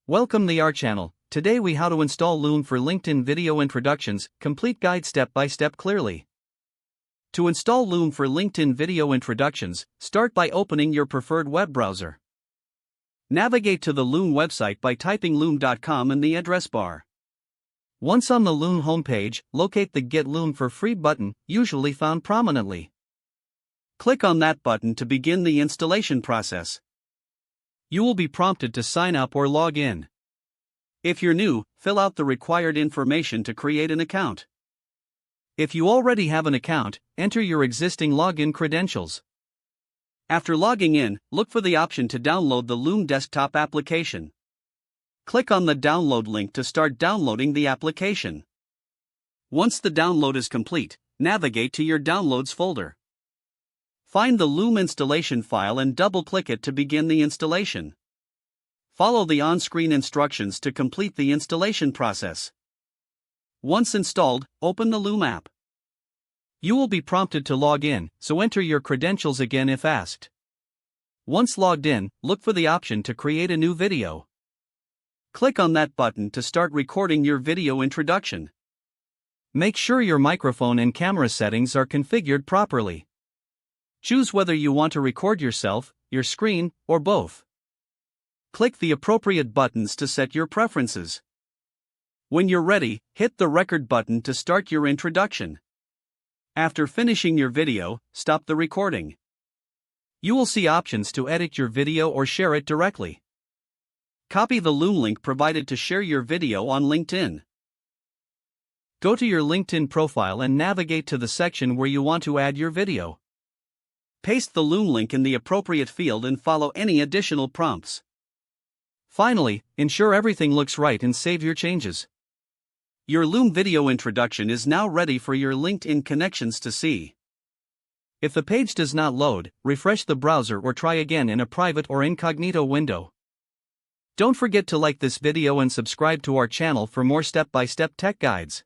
Welcome to our channel. Today we how to install Loom for LinkedIn video introductions, complete guide step by step clearly. To install Loom for LinkedIn video introductions, start by opening your preferred web browser. Navigate to the Loom website by typing loom.com in the address bar. Once on the Loom homepage, locate the Get Loom for Free button, usually found prominently. Click on that button to begin the installation process. You will be prompted to sign up or log in. If you're new, fill out the required information to create an account. If you already have an account, enter your existing login credentials. After logging in, look for the option to download the Loom desktop application. Click on the download link to start downloading the application. Once the download is complete, navigate to your Downloads folder. Find the Loom installation file and double-click it to begin the installation. Follow the on-screen instructions to complete the installation process. Once installed, open the Loom app. You will be prompted to log in, so enter your credentials again if asked. Once logged in, look for the option to create a new video. Click on that button to start recording your video introduction. Make sure your microphone and camera settings are configured properly. Choose whether you want to record yourself, your screen, or both. Click the appropriate buttons to set your preferences. When you're ready, hit the record button to start your introduction. After finishing your video, stop the recording. You will see options to edit your video or share it directly. Copy the Loom link provided to share your video on LinkedIn. Go to your LinkedIn profile and navigate to the section where you want to add your video. Paste the Loom link in the appropriate field and follow any additional prompts. Finally, ensure everything looks right and save your changes. Your Loom video introduction is now ready for your LinkedIn connections to see. If the page does not load, refresh the browser or try again in a private or incognito window. Don't forget to like this video and subscribe to our channel for more step-by-step tech guides.